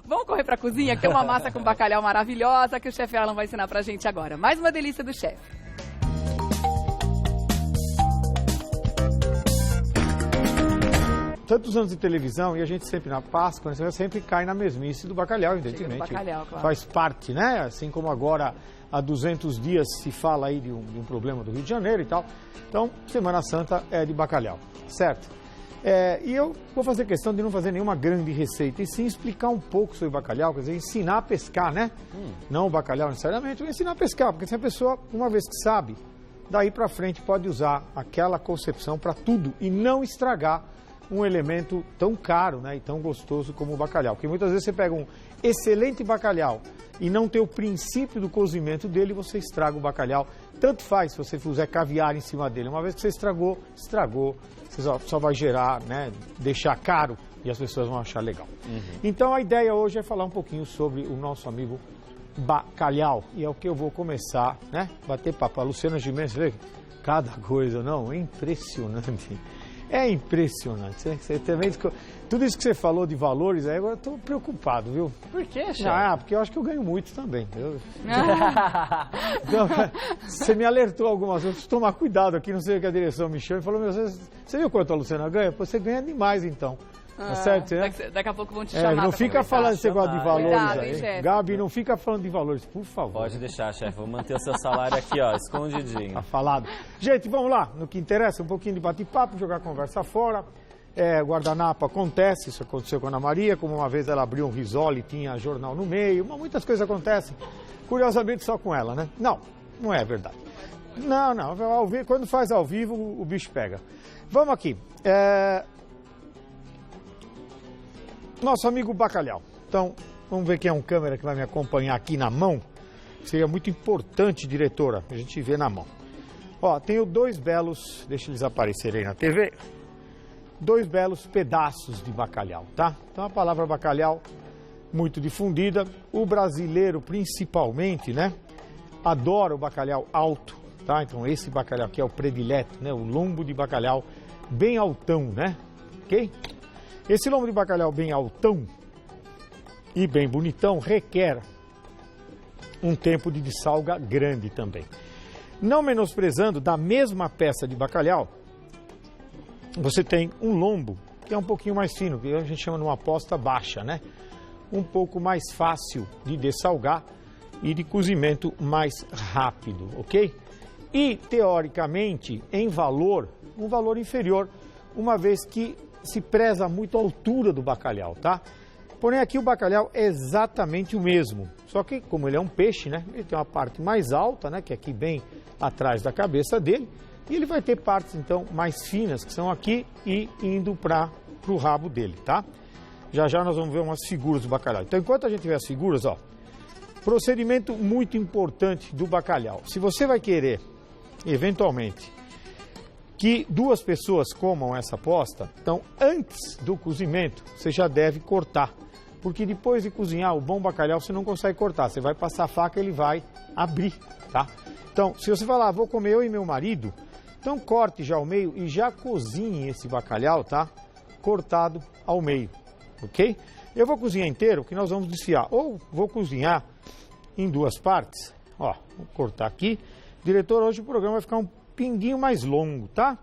Vamos correr pra cozinha, que tem uma massa com bacalhau maravilhosa que o chefe Alan vai ensinar pra gente agora. Mais uma delícia do chefe. Tantos anos de televisão e a gente sempre na Páscoa, sempre cai na mesmice do bacalhau, evidentemente. Bacalhau, claro. Faz parte, né? Assim como agora há 200 dias se fala aí de um problema do Rio de Janeiro e tal. Então, Semana Santa é de bacalhau, certo? E eu vou fazer questão de não fazer nenhuma grande receita, e sim explicar um pouco sobre bacalhau, quer dizer, ensinar a pescar, né? Não o bacalhau necessariamente, mas ensinar a pescar, porque se a pessoa, uma vez que sabe, daí pra frente pode usar aquela concepção para tudo e não estragar um elemento tão caro, né, e tão gostoso como o bacalhau. Porque muitas vezes você pega um excelente bacalhau e não tem o princípio do cozimento dele, você estraga o bacalhau. Tanto faz se você fizer caviar em cima dele. Uma vez que você estragou, você só vai gerar, né, deixar caro e as pessoas vão achar legal. Então a ideia hoje é falar um pouquinho sobre o nosso amigo bacalhau. E é o que eu vou começar, né, bater papo. A Luciana Gimenez, vê cada coisa, não, é impressionante. É impressionante. Você também, tudo isso que você falou de valores, aí agora eu estou preocupado, viu? Por quê, chefe? Porque eu acho que eu ganho muito também. Então, você me alertou algumas vezes, eu preciso tomar cuidado aqui, não sei o que a direção me chama e falou, você viu quanto a Luciana ganha? Pô, você ganha demais então. Tá certo, né? Daqui a pouco vão te chamar. Não fica falando esse negócio de valores Cuidado, aí. chefe. Gabi, não fica falando de valores, por favor. Pode deixar, chefe. Vou manter o seu salário aqui, ó, escondidinho. Tá falado. Gente, vamos lá. No que interessa, um pouquinho de bate-papo, jogar conversa fora. Guardanapo acontece, isso aconteceu com a Ana Maria, como uma vez ela abriu um risole e tinha jornal no meio. Muitas coisas acontecem, curiosamente só com ela, né? Não é verdade. Não. Quando faz ao vivo, o bicho pega. Vamos aqui. Nosso amigo bacalhau. Então, vamos ver quem é um câmera que vai me acompanhar aqui na mão. Seria muito importante, diretora, a gente vê na mão. Ó, tenho dois belos, deixa eles aparecerem aí na TV, dois belos pedaços de bacalhau, tá? Então, a palavra bacalhau, muito difundida. O brasileiro, principalmente, né, adora o bacalhau alto, tá? Então, esse bacalhau aqui é o predileto, né? O lombo de bacalhau bem altão, né? Ok? Esse lombo de bacalhau bem altão e bem bonitão requer um tempo de dessalga grande também. Não menosprezando, da mesma peça de bacalhau, você tem um lombo que é um pouquinho mais fino, que a gente chama de uma posta baixa, né? Um pouco mais fácil de dessalgar e de cozimento mais rápido, ok? E, teoricamente, em valor, um valor inferior, uma vez que se preza muito a altura do bacalhau, tá? Porém, aqui o bacalhau é exatamente o mesmo. Só que, como ele é um peixe, né? Ele tem uma parte mais alta, né? Que é aqui bem atrás da cabeça dele. E ele vai ter partes, então, mais finas, que são aqui e indo para o rabo dele, tá? Já nós vamos ver umas figuras do bacalhau. Então, enquanto a gente vê as figuras, ó, procedimento muito importante do bacalhau. Se você vai querer, eventualmente, que duas pessoas comam essa posta, então antes do cozimento você já deve cortar, porque depois de cozinhar o bom bacalhau você não consegue cortar, você vai passar a faca e ele vai abrir, tá? Então, se você falar, vou comer eu e meu marido, então corte já ao meio e já cozinhe esse bacalhau, tá? Cortado ao meio, ok? Eu vou cozinhar inteiro, que nós vamos desfiar, ou vou cozinhar em duas partes, ó, vou cortar aqui. Diretor, hoje o programa vai ficar um pinguinho mais longo, tá?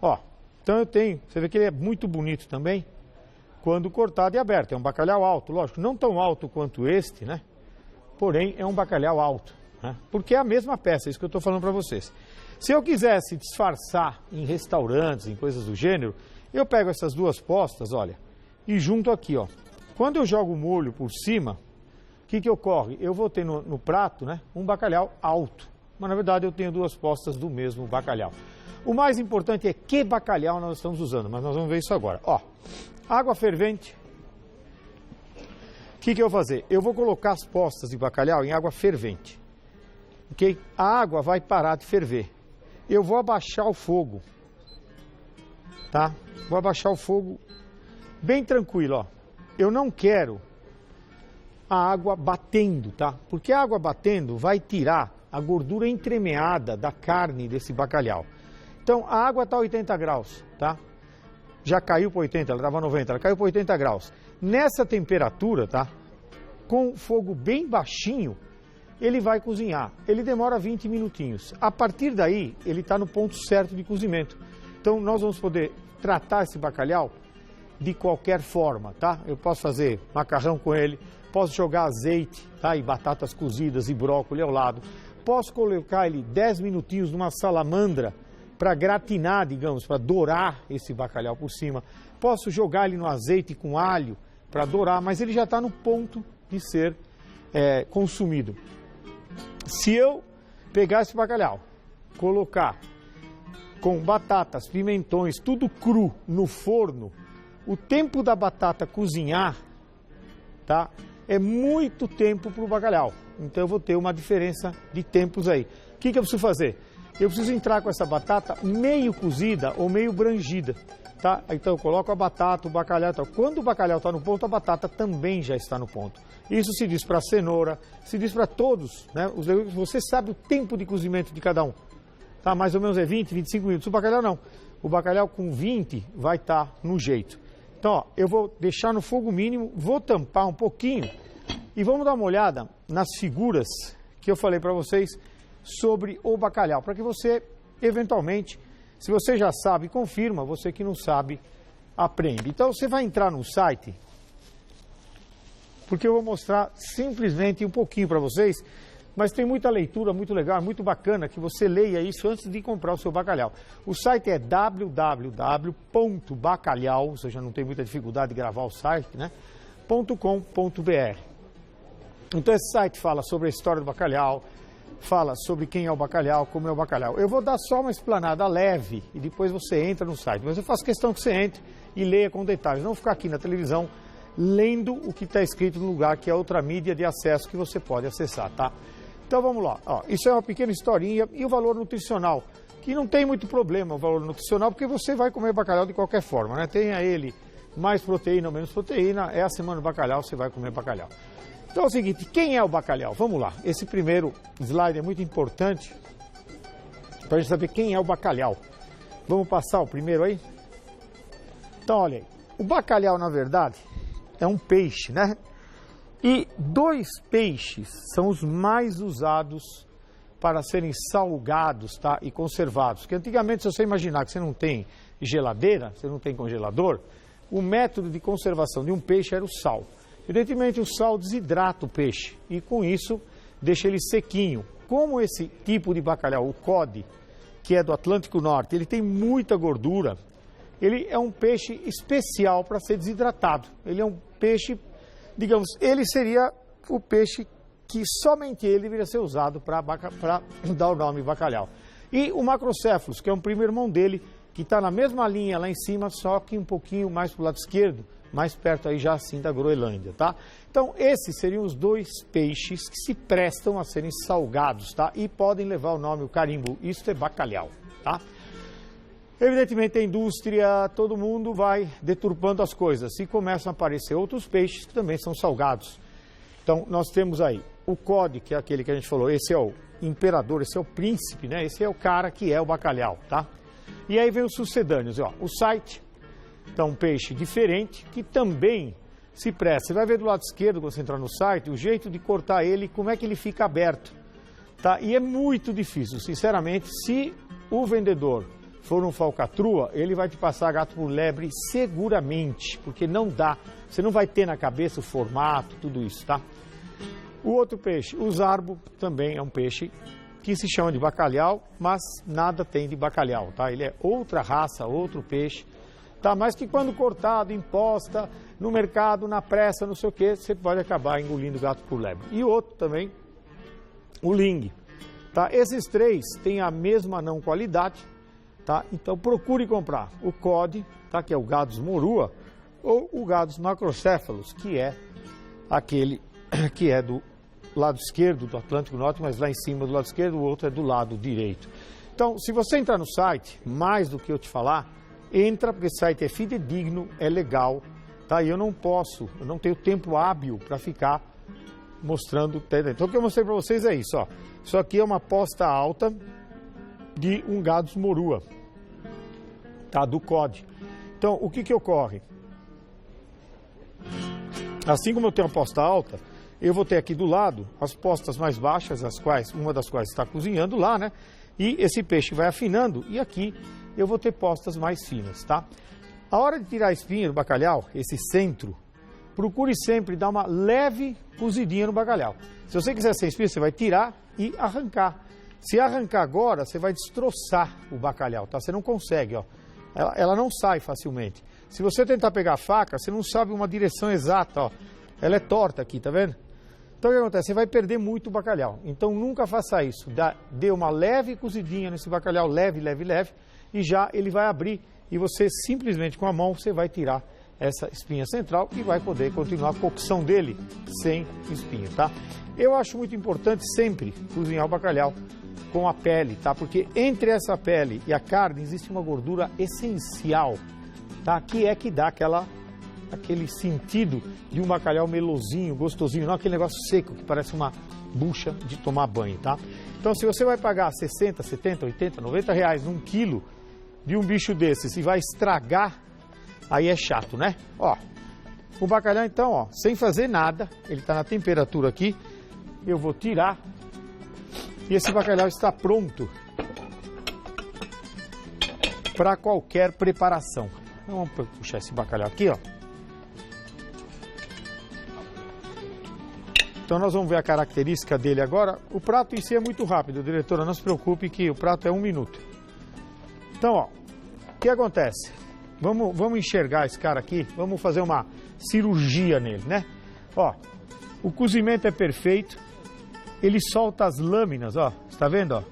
Ó, então eu tenho, você vê que ele é muito bonito também, quando cortado e aberto. É um bacalhau alto, lógico, não tão alto quanto este, né? Porém, é um bacalhau alto, né? Porque é a mesma peça, é isso que eu estou falando para vocês. Se eu quisesse disfarçar em restaurantes, em coisas do gênero, eu pego essas duas postas, olha, e junto aqui, ó. Quando eu jogo o molho por cima, o que ocorre? Eu vou ter no prato, né, um bacalhau alto. Mas, na verdade, eu tenho duas postas do mesmo bacalhau. O mais importante é que bacalhau nós estamos usando, mas nós vamos ver isso agora. Ó, água fervente. O que eu vou fazer? Eu vou colocar as postas de bacalhau em água fervente, ok? A água vai parar de ferver. Eu vou abaixar o fogo, tá? Vou abaixar o fogo bem tranquilo, ó. Eu não quero a água batendo, tá? Porque a água batendo vai tirar a gordura entremeada da carne desse bacalhau. Então, a água está a 80 graus, tá? Já caiu para 80, ela estava 90, ela caiu para 80 graus. Nessa temperatura, tá? com fogo bem baixinho, ele vai cozinhar. Ele demora 20 minutinhos. A partir daí, ele está no ponto certo de cozimento. Então, nós vamos poder tratar esse bacalhau de qualquer forma, tá? Eu posso fazer macarrão com ele, posso jogar azeite, tá? E batatas cozidas e brócolis ao lado. Posso colocar ele 10 minutinhos numa salamandra para gratinar, digamos, para dourar esse bacalhau por cima. Posso jogar ele no azeite com alho para dourar, mas ele já está no ponto de ser consumido. Se eu pegar esse bacalhau, colocar com batatas, pimentões, tudo cru no forno, o tempo da batata cozinhar, tá? É muito tempo para o bacalhau. Então eu vou ter uma diferença de tempos aí. O que eu preciso fazer? Eu preciso entrar com essa batata meio cozida ou meio brangida, tá? Então eu coloco a batata, o bacalhau e tal. Quando o bacalhau está no ponto, a batata também já está no ponto. Isso se diz para a cenoura, se diz para todos, né? Você sabe o tempo de cozimento de cada um. Tá? Mais ou menos é 20, 25 minutos. O bacalhau não. O bacalhau com 20 vai estar no jeito. Então, ó, eu vou deixar no fogo mínimo, vou tampar um pouquinho e vamos dar uma olhada nas figuras que eu falei para vocês sobre o bacalhau, para que você, eventualmente, se você já sabe, confirma, você que não sabe, aprende. Então, você vai entrar no site, porque eu vou mostrar simplesmente um pouquinho para vocês, mas tem muita leitura, muito legal, muito bacana que você leia isso antes de comprar o seu bacalhau. O site é www.bacalhau, ou seja, não tem muita dificuldade de gravar o site, né? .com.br. Então esse site fala sobre a história do bacalhau, fala sobre quem é o bacalhau, como é o bacalhau. Eu vou dar só uma explanada leve e depois você entra no site, mas eu faço questão que você entre e leia com detalhes, não ficar aqui na televisão lendo o que está escrito no lugar, que é outra mídia de acesso que você pode acessar, tá? Então vamos lá, ó, isso é uma pequena historinha e o valor nutricional, que não tem muito problema o valor nutricional, porque você vai comer bacalhau de qualquer forma, né? Tenha ele mais proteína ou menos proteína, é a semana do bacalhau, você vai comer bacalhau. Então é o seguinte, quem é o bacalhau? Vamos lá, esse primeiro slide é muito importante para a gente saber quem é o bacalhau. Vamos passar o primeiro aí? Então olha aí, o bacalhau na verdade é um peixe, né? E dois peixes são os mais usados para serem salgados, tá? E conservados. Porque antigamente, se você imaginar que você não tem geladeira, você não tem congelador, o método de conservação de um peixe era o sal. Evidentemente, o sal desidrata o peixe e, com isso, deixa ele sequinho. Como esse tipo de bacalhau, o cod, que é do Atlântico Norte, ele tem muita gordura, ele é um peixe especial para ser desidratado. Ele é um peixe, digamos, ele seria o peixe que somente ele deveria ser usado para dar o nome bacalhau. E o macrocéfalos, que é um primo irmão dele, que está na mesma linha lá em cima, só que um pouquinho mais para o lado esquerdo, mais perto aí já assim da Groenlândia, tá? Então, esses seriam os dois peixes que se prestam a serem salgados, tá? E podem levar o nome, o carimbo, isso é bacalhau, tá? Evidentemente, a indústria, todo mundo vai deturpando as coisas e começam a aparecer outros peixes que também são salgados. Então, nós temos aí o cod, que é aquele que a gente falou, esse é o imperador, esse é o príncipe, né? Esse é o cara que é o bacalhau, tá? E aí vem os sucedâneos, ó, o site, então um peixe diferente, que também se presta. Você vai ver do lado esquerdo, quando você entrar no site, o jeito de cortar ele, como é que ele fica aberto, tá? E é muito difícil, sinceramente, se o vendedor for um falcatrua, ele vai te passar gato por lebre seguramente, porque não dá, você não vai ter na cabeça o formato, tudo isso, tá? O outro peixe, o zarbo, também é um peixe que se chama de bacalhau, mas nada tem de bacalhau, tá? Ele é outra raça, outro peixe, tá? Mas que quando cortado, imposta, no mercado, na pressa, não sei o que, você pode acabar engolindo gato por lebre. E outro também, o ling, tá? Esses três têm a mesma não qualidade, tá? Então procure comprar o cod, tá? Que é o Gadus morua, ou o Gadus macrocéfalos, que é aquele que é do lado esquerdo do Atlântico Norte, mas lá em cima do lado esquerdo, o outro é do lado direito. Então, se você entrar no site, mais do que eu te falar, entra, porque o site é fidedigno, é legal, tá? E eu não tenho tempo hábil para ficar mostrando. Então, o que eu mostrei para vocês é isso, ó. Isso aqui é uma posta alta de um Gadus morua, tá? Do cod. Então, o que ocorre? Assim como eu tenho uma posta alta, eu vou ter aqui do lado as postas mais baixas, uma das quais está cozinhando lá, né? E esse peixe vai afinando e aqui eu vou ter postas mais finas, tá? A hora de tirar a espinha do bacalhau, esse centro, procure sempre dar uma leve cozidinha no bacalhau. Se você quiser sem espinha, você vai tirar e arrancar. Se arrancar agora, você vai destroçar o bacalhau, tá? Você não consegue, ó. Ela não sai facilmente. Se você tentar pegar a faca, você não sabe uma direção exata, ó. Ela é torta aqui, tá vendo? Então o que acontece? Você vai perder muito o bacalhau. Então nunca faça isso. Dê uma leve cozidinha nesse bacalhau, leve, leve, leve, e já ele vai abrir e você simplesmente com a mão você vai tirar essa espinha central e vai poder continuar a cocção dele sem espinha, tá? Eu acho muito importante sempre cozinhar o bacalhau com a pele, tá? Porque entre essa pele e a carne existe uma gordura essencial, tá? Que dá aquele sentido de um bacalhau melosinho, gostosinho, não aquele negócio seco que parece uma bucha de tomar banho, tá? Então se você vai pagar 60, 70, 80, 90 reais num quilo de um bicho desses e vai estragar, aí é chato, né? Ó, o bacalhau então, ó, sem fazer nada, ele tá na temperatura aqui, eu vou tirar e esse bacalhau está pronto para qualquer preparação. Então, vamos puxar esse bacalhau aqui, ó. Então nós vamos ver a característica dele agora. O prato em si é muito rápido, diretora, não se preocupe que o prato é 1 minuto. Então, ó, o que acontece? Vamos enxergar esse cara aqui, vamos fazer uma cirurgia nele, né? Ó, o cozimento é perfeito, ele solta as lâminas, ó, está vendo, ó?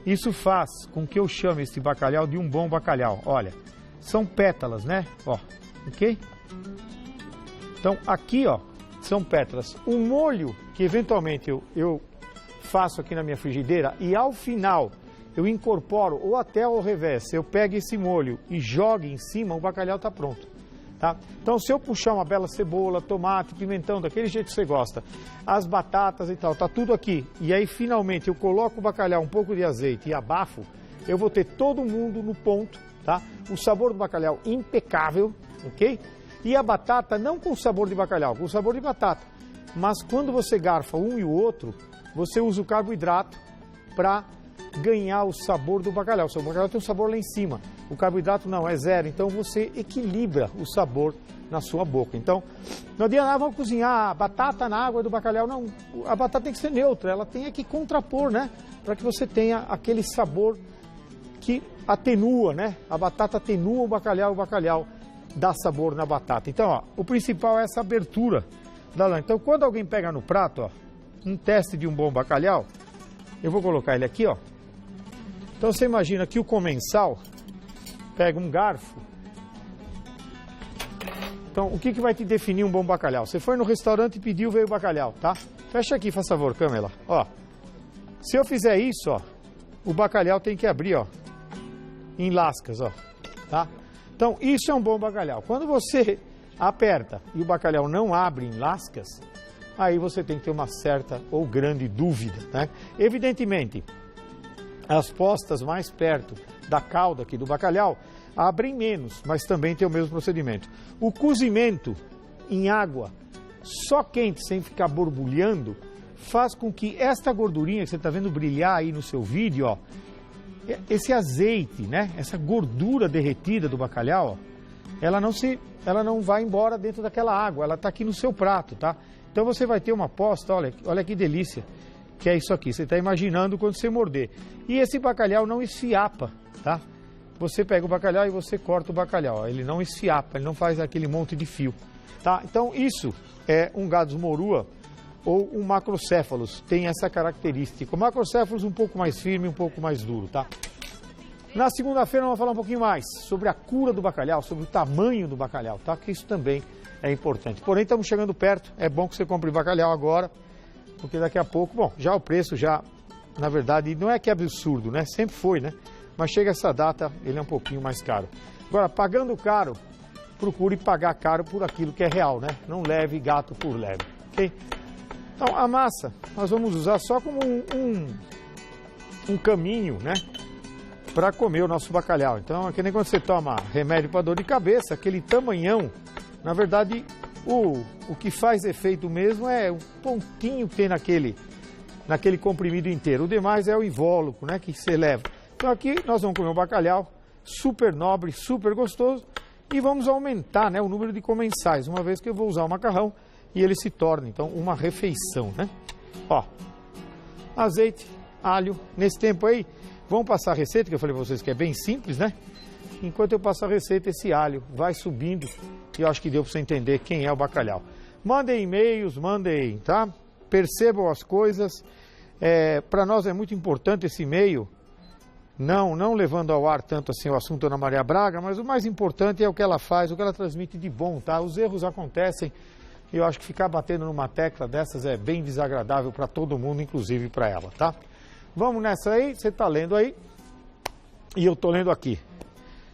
Isso faz com que eu chame esse bacalhau de um bom bacalhau, olha, são pétalas, né? Ó, ok? Então, aqui, ó, são pétalas. O molho que eventualmente eu faço aqui na minha frigideira e ao final eu incorporo, ou até ao revés, eu pego esse molho e jogo em cima, o bacalhau está pronto, tá? Então, se eu puxar uma bela cebola, tomate, pimentão, daquele jeito que você gosta, as batatas e tal, tá tudo aqui, e aí finalmente eu coloco o bacalhau, um pouco de azeite e abafo, eu vou ter todo mundo no ponto, tá? O sabor do bacalhau impecável, ok? E a batata não com sabor de bacalhau, com sabor de batata, mas quando você garfa um e o outro, você usa o carboidrato para ganhar o sabor do bacalhau. O seu bacalhau tem um sabor lá em cima, o carboidrato não, é zero, então você equilibra o sabor na sua boca. Então, não adianta, vamos cozinhar a batata na água do bacalhau, não, a batata tem que ser neutra, ela tem que contrapor, né, para que você tenha aquele sabor que atenua, né, a batata atenua o bacalhau dá sabor na batata. Então, ó, o principal é essa abertura da lã. Então, quando alguém pega no prato, ó, um teste de um bom bacalhau, eu vou colocar ele aqui, ó. Então, você imagina que o comensal pega um garfo. Então, o que vai te definir um bom bacalhau? Você foi no restaurante e pediu, veio o bacalhau, tá? Fecha aqui, faz favor, câmera. Ó, se eu fizer isso, ó, o bacalhau tem que abrir, ó, em lascas, ó, tá? Então, isso é um bom bacalhau. Quando você aperta e o bacalhau não abre em lascas, aí você tem que ter uma certa ou grande dúvida, né? Evidentemente, as postas mais perto da cauda aqui do bacalhau abrem menos, mas também tem o mesmo procedimento. O cozimento em água só quente, sem ficar borbulhando, faz com que esta gordurinha que você está vendo brilhar aí no seu vídeo, ó, esse azeite, né, essa gordura derretida do bacalhau, ó, ela não vai embora dentro daquela água, ela está aqui no seu prato, tá? Então você vai ter uma posta, olha que delícia, que é isso aqui, você está imaginando quando você morder. E esse bacalhau não esfiapa, tá? Você pega o bacalhau e você corta o bacalhau, ó, ele não esfiapa, ele não faz aquele monte de fio, tá? Então isso é um Gadus morua ou um macrocéfalos, tem essa característica. O macrocéfalos um pouco mais firme, um pouco mais duro, tá? Na segunda-feira nós vamos falar um pouquinho mais sobre a cura do bacalhau, sobre o tamanho do bacalhau, tá? Que isso também é importante. Porém, estamos chegando perto, é bom que você compre bacalhau agora, porque daqui a pouco, bom, já o preço já, na verdade, não é que é absurdo, né? Sempre foi, né? Mas chega essa data, ele é um pouquinho mais caro. Agora, pagando caro, procure pagar caro por aquilo que é real, né? Não leve gato por lebre, ok? Então, a massa, nós vamos usar só como um caminho, né? Para comer o nosso bacalhau. Então, é que nem quando você toma remédio para dor de cabeça, aquele tamanhão, na verdade, o que faz efeito mesmo é o pontinho que tem naquele comprimido inteiro. O demais é o invólucro, né, que você leva. Então aqui nós vamos comer um bacalhau super nobre, super gostoso e vamos aumentar, né, o número de comensais, uma vez que eu vou usar o macarrão e ele se torna, então, uma refeição, né? Ó, azeite, alho. Nesse tempo aí, vamos passar a receita, que eu falei para vocês que é bem simples, né? Enquanto eu passo a receita, esse alho vai subindo e eu acho que deu para você entender quem é o bacalhau. Mandem e-mails, mandem, tá? Percebam as coisas. Para nós é muito importante esse e-mail, não levando ao ar tanto assim o assunto Ana Maria Braga, mas o mais importante é o que ela faz, o que ela transmite de bom, tá? Os erros acontecem e eu acho que ficar batendo numa tecla dessas é bem desagradável para todo mundo, inclusive para ela, tá? Vamos nessa aí, você está lendo aí e eu estou lendo aqui.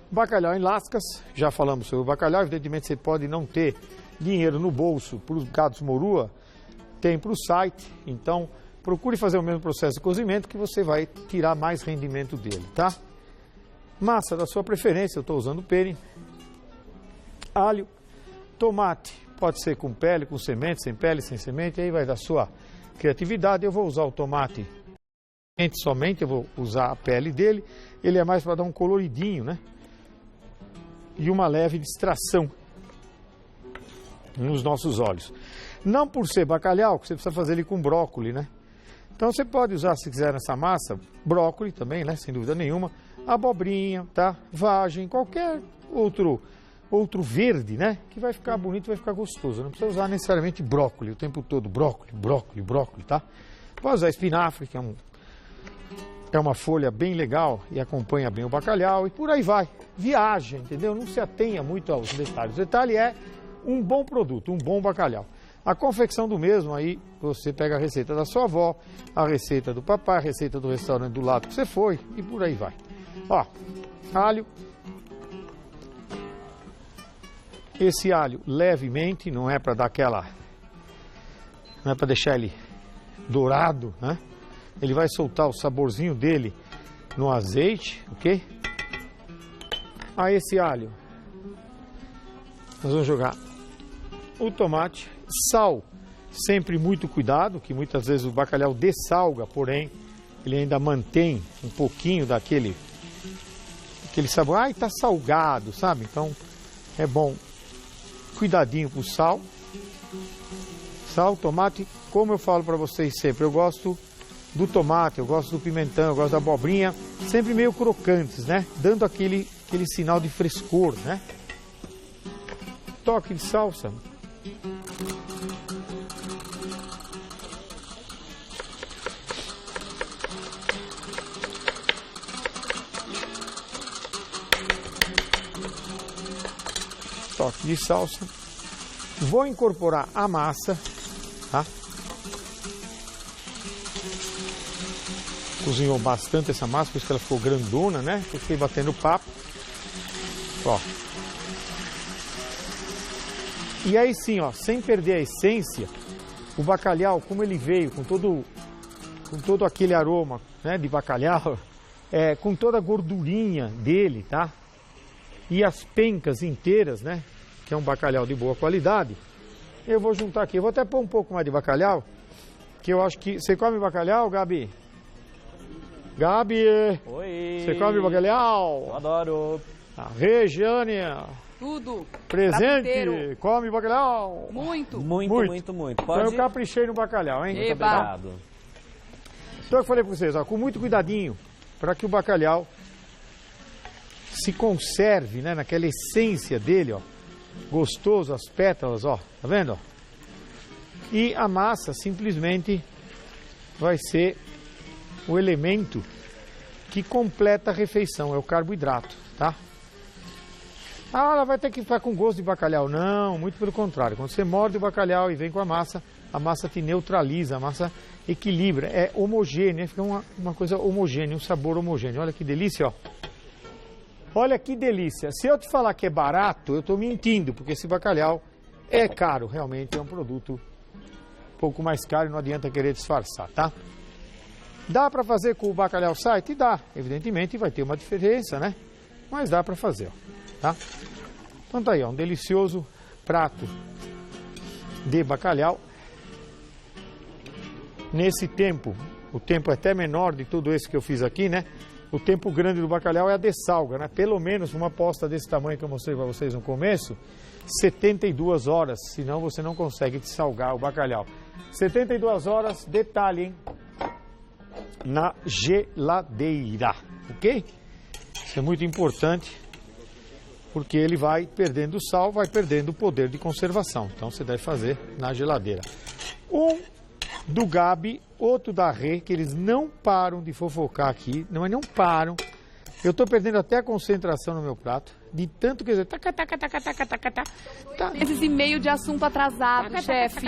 Bacalhau em lascas, já falamos sobre o bacalhau, evidentemente você pode não ter dinheiro no bolso para os gados morua, tem para o site, então procure fazer o mesmo processo de cozimento que você vai tirar mais rendimento dele, tá? Massa da sua preferência, eu estou usando pêssego, alho, tomate, pode ser com pele, com semente, sem pele, sem semente, aí vai da sua criatividade. Eu vou usar o tomate somente, eu vou usar a pele dele, ele é mais para dar um coloridinho, né? E uma leve distração nos nossos olhos. Não por ser bacalhau, que você precisa fazer ele com brócolis, né? Então você pode usar, se quiser, nessa massa, brócolis também, né? Sem dúvida nenhuma. Abobrinha, tá? Vagem, qualquer outro verde, né? Que vai ficar bonito, vai ficar gostoso. Não precisa usar necessariamente brócolis o tempo todo. Brócolis, tá? Pode usar espinafre, que é uma folha bem legal e acompanha bem o bacalhau. E por aí vai. Viagem, entendeu? Não se atenha muito aos detalhes. O detalhe é um bom produto, um bom bacalhau. A confecção do mesmo, aí você pega a receita da sua avó, a receita do papai, a receita do restaurante do lado que você foi e por aí vai. Ó, alho. Esse alho levemente, não é para dar não é para deixar ele dourado, né? Ele vai soltar o saborzinho dele no azeite, ok? A esse alho, nós vamos jogar o tomate, sal, sempre muito cuidado, que muitas vezes o bacalhau dessalga, porém ele ainda mantém um pouquinho aquele sabor. Ai, tá salgado, sabe? Então é bom, cuidadinho com o sal, tomate, como eu falo para vocês sempre, eu gosto do tomate, eu gosto do pimentão, eu gosto da abobrinha, sempre meio crocantes, né? Dando aquele sinal de frescor, né? Toque de salsa. Toque de salsa. Vou incorporar a massa, tá? Cozinhou bastante essa massa, por isso que ela ficou grandona, né? Fiquei batendo papo. Ó. E aí sim, ó, sem perder a essência, o bacalhau, como ele veio com todo aquele aroma, né, de bacalhau, com toda a gordurinha dele, tá? E as pencas inteiras, né? Que é um bacalhau de boa qualidade. Eu vou juntar aqui, eu vou até pôr um pouco mais de bacalhau, que eu acho que... Você come bacalhau, Gabi? Gabi! Oi! Você come bacalhau? Eu adoro! A Regiane! Tudo. Presente! Come bacalhau? Muito. Muito. Então eu caprichei no bacalhau, hein? Muito obrigado. Então eu falei para vocês, ó, com muito cuidadinho, para que o bacalhau se conserve, né, naquela essência dele, ó. Gostoso, as pétalas, ó. Tá vendo, ó? E a massa simplesmente vai ser o elemento que completa a refeição, é o carboidrato, tá? Ah, ela vai ter que ficar com gosto de bacalhau. Não, muito pelo contrário. Quando você morde o bacalhau e vem com a massa te neutraliza, a massa equilibra, é homogênea, fica uma coisa homogênea, um sabor homogêneo. Olha que delícia, ó. Olha que delícia. Se eu te falar que é barato, eu estou mentindo, porque esse bacalhau é caro, realmente é um produto um pouco mais caro e não adianta querer disfarçar, tá? Dá para fazer com o bacalhau site? Dá. Evidentemente vai ter uma diferença, né? Mas dá para fazer, ó, tá? Então tá aí, ó, um delicioso prato de bacalhau. Nesse tempo, o tempo é até menor de tudo esse que eu fiz aqui, né? O tempo grande do bacalhau é a dessalga, né? Pelo menos uma posta desse tamanho que eu mostrei para vocês no começo, 72 horas, senão você não consegue dessalgar o bacalhau. 72 horas, detalhe, hein? Na geladeira, ok? Isso é muito importante, porque ele vai perdendo sal, vai perdendo o poder de conservação. Então você deve fazer na geladeira. Um do Gabi, outro da Rê, que eles não param de fofocar aqui, não param. Eu tô perdendo até a concentração no meu prato, de tanto que... Meses e meio de assunto atrasado, chefe.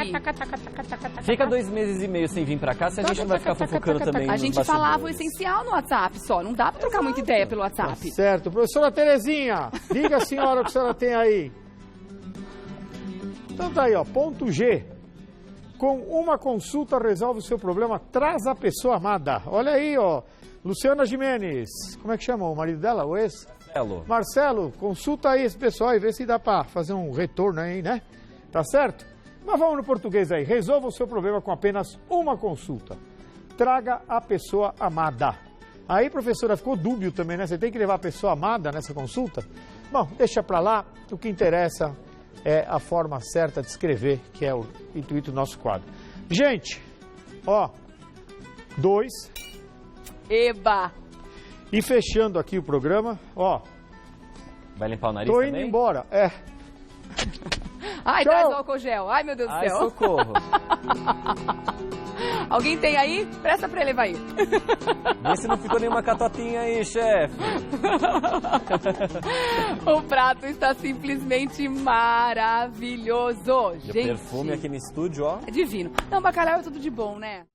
Fica 2 meses e meio sem vir pra cá, se a gente não vai ficar fofocando também. A gente falava o essencial no WhatsApp só, não dá pra trocar muita ideia pelo WhatsApp. Certo. Professora Terezinha, diga a senhora o que a senhora tem aí. Então tá aí, ó, ponto G. Com uma consulta resolve o seu problema, traz a pessoa amada. Olha aí, ó, Luciana Gimenez, como é que chama o marido dela, o ex? Marcelo, consulta aí esse pessoal e vê se dá pra fazer um retorno aí, né? Tá certo? Mas vamos no português aí, resolva o seu problema com apenas uma consulta. Traga a pessoa amada. Aí, professora, ficou dúbio também, né? Você tem que levar a pessoa amada nessa consulta? Bom, deixa pra lá, o que interessa é a forma certa de escrever, que é o intuito do nosso quadro. Gente, ó, 2. Eba! E fechando aqui o programa, ó. Vai limpar o nariz Tô também? indo embora, é. Ai, Tchau. traz o álcool gel. Ai, meu Deus do Ai, céu. socorro. Alguém tem aí? Presta pra ele, vai. Vê se não ficou nenhuma catotinha aí, chefe. O prato está simplesmente maravilhoso. E o Gente, perfume aqui no estúdio, ó. é divino. Não, bacalhau é tudo de bom, né?